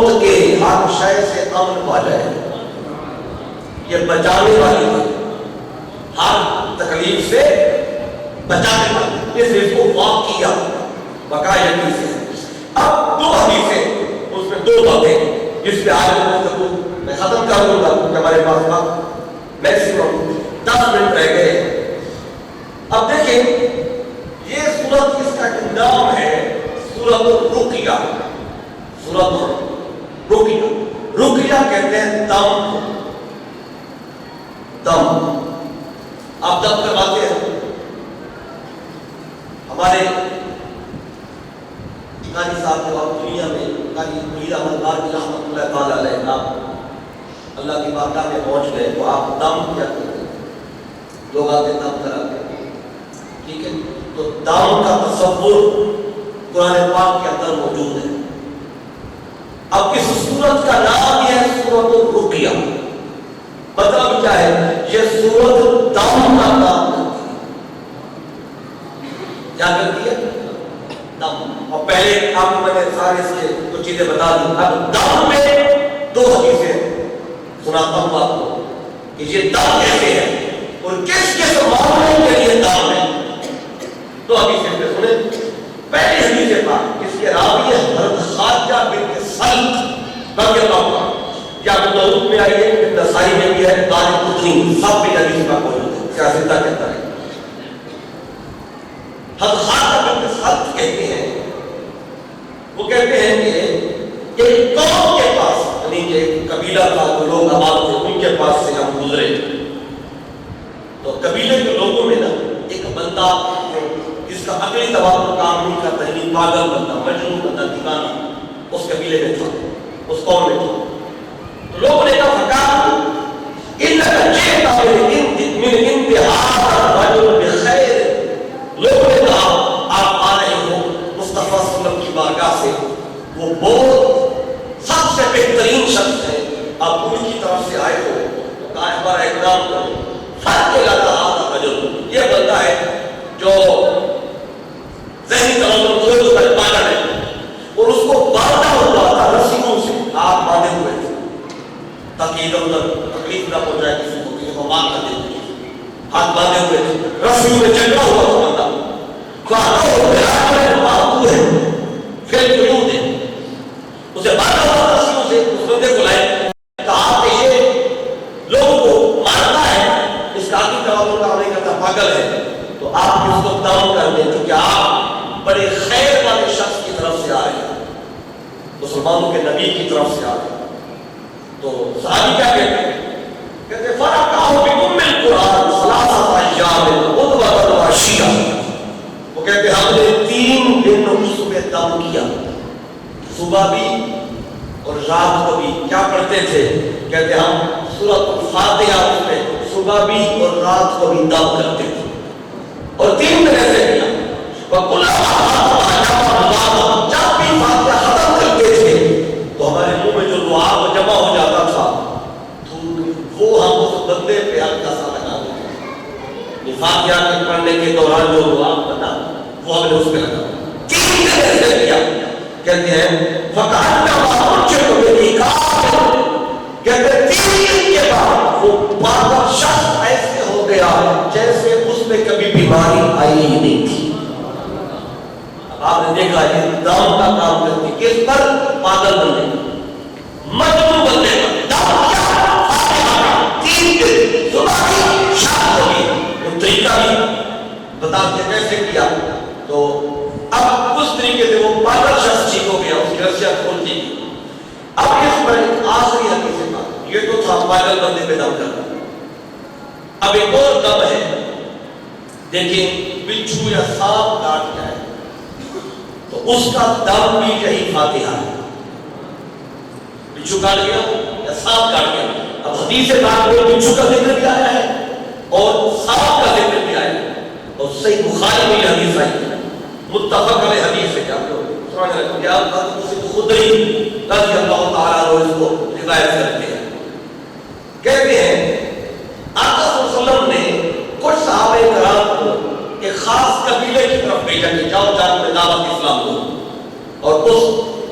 موت کے ہر شے سے امن پا جائے. یہ بچانے والی ہے, ہر تکلیف سے بچانے والی. اس کو واق کیا باقاعدگی سے. اب 2 حدیثیں, اس میں 2 باتیں جس پہ آج میں ختم کر دوں گا کیونکہ ہمارے پاس وقت میکسیمم 10 منٹ رہ گئے. اب دیکھیں یہ سورت, اس کا نام ہے سورت الرقیہ. سورت الرقیہ, رقیہ کہتے ہیں دم. دم آپ دم کرواتے ہیں. ہمارے قاری صاحب کے وقت دنیا میں قاری میر احمد بارکی رحمۃ اللہ تعالی علیہ, آپ اللہ کی بارگاہ میں پہنچ گئے تو آپ دم کیا کرتے ہیں, لوگ آتے دم کراتے ہیں. ٹھیک ہے, تو دم کا تصور قرآن پاک کے اندر موجود ہے. اب اس سورت کا نام یہ ہے سورت الرقیہ. مطلب کیا ہے, یہ سورت دم کا نام ہے. کیا کرتی ہے؟ دم. اور پہلے آپ کو میں نے سارے اس کے کچھ چیزیں بتا دوں. اب دم میں 2 حدیثیں سناتا ہوں آپ کو کہ یہ دم کیسے ہے اور کس کس معاملے کے لیے دم ہے. 2 حدیثیں پہ سنیں. پہلی حدیث پاک اس کے راوی ہے حضرت خارجہ بن سلط رضی اللہ عنہ. یا ابو داؤد میں آئی ہے, نسائی میں بھی ہے, دار قطنی سب بھی حدیث پاک موجود ہے. سیاستہ کہتا ہے حضرت خارجہ بن سلط کہتے ہیں, وہ کہتے ہیں کہ ایک قوم کے پاس, یعنی کہ قبیلہ تھا, جو لوگ آباد تھے, ان کے پاس سے ہم گزرے. تو قبیلے کے لوگوں میں نا ایک بندہ جس کا عقلی توازن کام نہیں کرتا, یعنی پاگل بندہ, مجنون بندہ, دیوانہ, اس قبیلے میں تھا, اس قوم میں تھا. تو لوگوں نے کہا فقال انک جئت من انتہا رجل بخیر. لوگوں نے کہا آپ آ رہے ہو مصطفیٰ صلی اللہ علیہ وسلم کی بارگاہ سے, وہ بہت سب سے بہترین شخص ہے, آپ ان کی طرف سے آئے ہو, تو کہا ہمارا احترام کرو. فرق لگا آتا رجل, یہ بندہ ہے جو ذہنی توازن کھو کر پاگل ہے, اور اس کو باندھا ہوا تھا رسیوں سے, آپ باندھے ہوئے تھے تاکہ ادھر ادھر تکلیف نہ پہنچائے کسی کو, کسی کو مار نہ دے. ہاتھ باندھے ہوئے تھے, رسیوں میں چلا ہوا تھا بندہ. پھر کیوں دے اسے باندھا ہوا رسیوں سے, اس بندے کو لائے, کہا کہ یہ لوگوں کو مارتا ہے, اس کا عقلی توازن کام نہیں کرتا, پاگل ہے, تو آپ اس کو دم کر دیں کیونکہ آپ بڑے خیر والے شخص کی طرف سے آ رہے ہیں, مسلمانوں کے نبی کی طرف سے آ رہے ہیں. تو صحابی کیا کہتے ہیں, کہتے فرقہ بکم القرآن ثلاثۃ ایام غدوۃ وعشیہ. وہ کہتے ہیں ہم نے 3 دن اس پہ دم کیا, صبح بھی اور رات کو بھی. کیا پڑھتے تھے, کہتے ہم سورۃ الفاتحہ اس پہ صبح بھی اور رات کو بھی دم کرتے تھے, اور 3 دن ایسے کیا. جب بھی فاتحہ ختم کرتے تھے تو ہمارے منہ میں جو دعا وہ جمع ہو جاتا تھا, تو وہ ہم اس بندے پہ ہلکا سا لگا دیتے. فاتحہ کے پڑھنے کے دوران جو دعا بنا وہ ہم نے اس پہ لگا. 3 دن ایسے کیا. کہتے ہیں کہتے 3 دن کے بعد وہ پاگل شخص ایسے ہو گیا جیسے اس میں کبھی بیماری آئی ہی نہیں تھی. آپ نے دیکھا یہ دم کا کام کرتی, کس پر؟ پاگل بندے, مجنون بندے پر. دم کیا؟ 3 دن صبح کی شام کو بھی. وہ طریقہ بھی بتاتے کیسے کیا. تو اب اس طریقے سے وہ پاگل شخص ٹھیک ہو گیا, اس کی رسیاں کھول دی. اب اس پر ایک آخری حدیث ہے, یہ تو تھا پاگل بندے پہ دم کرنا. اب ایک اور دم ہے, دیکھیں بچھو یا سانپ کاٹ جائے تو اس کا دم بھی یہی فاتحہ ہے. بچھو کاٹ گیا یا سانپ کاٹ گیا. اب حدیث پاک میں بچھو کا ذکر بھی آیا ہے اور سانپ کا ذکر بھی آیا ہے, اور صحیح بخاری میں حدیث آئی ہے, متفق علیہ حدیث ہے. کیا خدری رضی اللہ تعالیٰ عنہ اس کو روایت کرتے ہیں. کہتے ہیں آقا صلی اللہ علیہ وسلم نے کچھ صحابہ کرام کو ایک خاص قبیلے کی طرف بھیجا کہ جاؤ جا کے دعوت اسلام دو, اور اس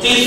30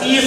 30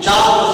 4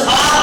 7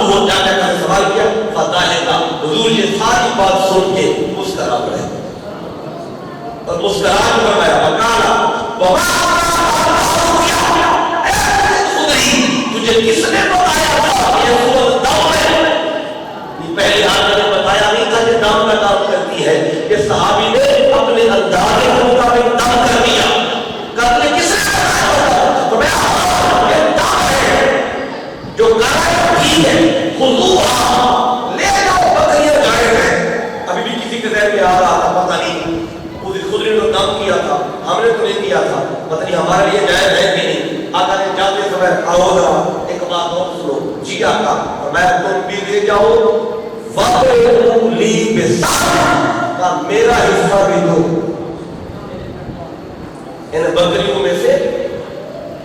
ابو جانے کا سوال کیا فتح حضور یہ ساری بات سن کے مسکرا پڑے اور مسکرا کے فرمایا وقالا تجھے کس نے بتایا تھا یہ سورت دم ہے؟ پہلے آدمی نے بتایا نہیں تھا کہ دم کا کام کرتی ہے. یہ صحابی نے اپنے اندازے کے مطابق دم کر دیا. قتل کس نے بتایا تو میں یہ دم ہے جو کرائے ٹھیک ہے خضوعا لے جاؤ بکریاں جائے ہیں. ابھی بھی کسی کے ذہن میں آ رہا تھا پتہ نہیں خود نے تو دم کیا تھا ہم نے تو نہیں کیا تھا پتہ نہیں ہمارے لیے جائز ہے کہ نہیں. آقا نے جاتے سمے آؤ ذرا ایک بات اور سنو جی آقا میں تم بھی لے جاؤ وَقْرُ لِي بِسَعْرِ کا میرا حصہ بھی دو ان بکریوں میں سے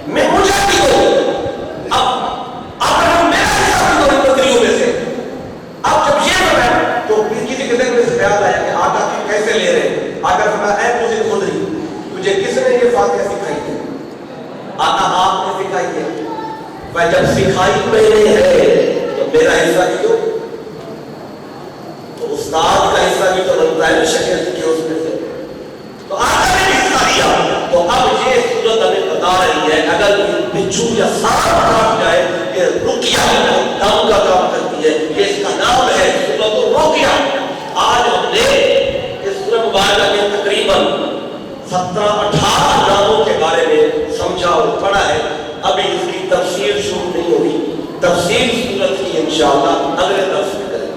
میں مجھے بھی دو. اب میرا حصہ بھی دو ان بکریوں میں سے. اب جب یہ سمے تو کسی کے ذہن میں سے خیال آیا کہ آقا کیسے لے رہے ہیں. آقا فرمایا اے مجھے خدری تجھے کس نے یہ فاتحہ سکھائی ہے؟ آقا آپ نے سکھائی ہے. میں جب سکھائی میں نے ہے تو میرا حصہ بھی دو. تو استاد کا حصہ بھی تو بنتا ہے شکل کی اس میں سے تو آقا نے حصہ دیا. تو اب یہ صورت ہمیں بتا رہی ہے اگر بچھو یا سانپ کاٹ جائے کہ رقیہ دم کا کام کرتی ہے. یہ اس کا نام ہے صورت الرقیہ. آج ہم نے اس سورہ مبارکہ کے تقریباً 17-18 ناموں کے بارے میں سمجھا اور پڑھا ہے. ابھی اس کی تفسیر شروع نہیں ہوئی. تفسیر سورت کی انشاءاللہ اگلے درس میں کریں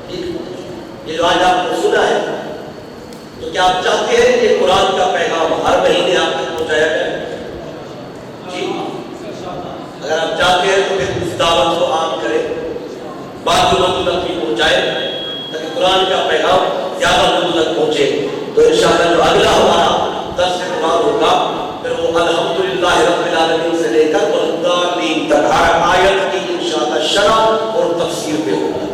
گے. یہ جو آج آپ نے سنا ہے تو کیا آپ چاہتے ہیں کہ قرآن کا پیغام ہر مہینے آپ تک پہنچایا جائے؟ جی اگر آپ چاہتے ہیں تو پھر اس دعوت کو عام کریں بعض لوگوں تک بھی پہنچائے تاکہ قرآن کا پیغام زیادہ لوگوں تک پہنچے. تو انشاءاللہ جو اگلا ہمارا درس قرآن ہوگا پھر وہ الحمدللہ رب العالمین سے لے کر والضالین تک ہر آیت کی انشاءاللہ شرح اور تفسیر میں ہوگا.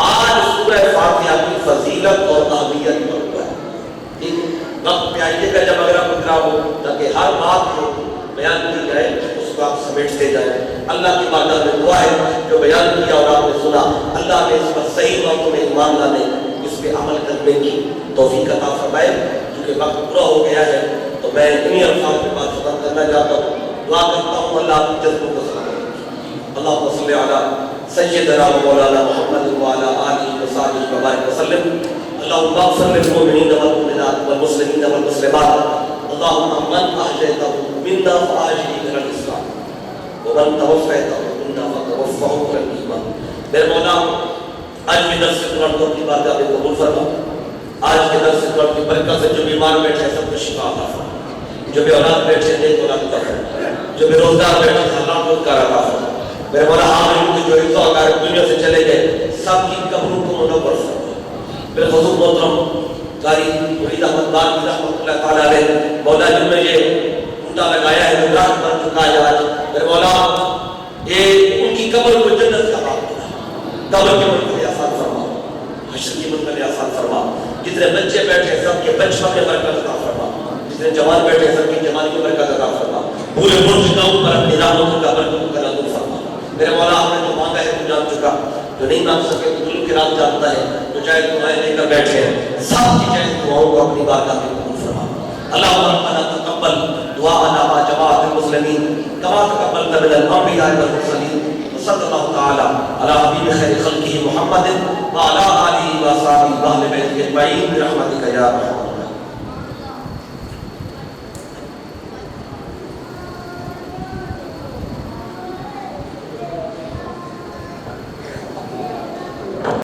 آج سورہ فاتحہ کی فضیلت اور اہمیت پر ہوا ہے. ٹھیک وقت پہ آئیے گا جب اگر آپ اترا ہو تاکہ ہر بات کو بیان کی جائے اس کو آپ سمیٹتے جائیں. اللہ کی بارگاہ میں دعا ہے جو بیان کیا اور آپ نے سنا اللہ نے اس پر صحیح وقت میں ایمان لانے اس پہ عمل کرنے کی توفیق عطا فرمائے. کیونکہ وقت پورا ہو گیا ہے تو میں انہی الفاظ میں بات ختم کرنا چاہتا ہوں. دعا کرتا ہوں اللہ آپ کی جذبوں کو سلامت. اللہم صلی علی سیدنا و مولانا محمد وعلی آلہ وصحبہ وبارک وسلم. اللہم اغفر للمؤمنین والمؤمنات والمسلمین والمسلمات. اللہم من احییتہ منا فاحیہ علی الاسلام ومن توفیتہ منا فتوفہ علی الایمان. میرے مولا آج کے درس قرآن کو اپنی بارگاہ میں قبول فرما. آج کے درس قرآن کی برکت سے جو بیمار بیٹھے سب کو شفا عطا فرما. جو بے اولاد بیٹھے نیک اولاد عطا فرما. جو بے روزگار بیٹھے حلال روزگار عطا فرما. میرے مولا عاملین کے جو عزت وقار دنیا سے چلے گئے سب کی قبروں کو منور فرما. میرے حضور محترم قاری مرید احمد بانی رحمۃ اللہ تعالیٰ علیہ مولا جن میں یہ بوٹا لگایا ہے جو راہ بن چکا ہے آج. میرے مولا یہ ان کی قبر کو جنت کا باغ بنا. قبر کے منزل آسان فرما. حشر کی منزل آسان فرما. جتنے بچے بیٹھے سب کے بچپن میں برکت عطا فرما. جتنے جوان بیٹھے سب کی جوانی میں برکت عطا فرما. پورے مرشدوں پر اپنی رحمتوں کا برکتوں کا نازل فرما. میرے مولا آپ نے جو مانگا ہے تو جان چکا. جو نہیں مانگ سکے تو دل کے راز جانتا ہے. جو چاہے دعائیں لے کر بیٹھے ہیں سب کی چاہے دعاؤں کو اپنی بارگاہ میں قبول فرما. اللہم ربنا تقبل دعاءنا مع جماعت المسلمین كما تقبلت من الانبیاء والمرسلین. صلی اللہ تعالی علی حبیب خیر خلقہ محمد وعلی آلہ وصحبہ واہل بیتہ اجمعین برحمتک یا ارحم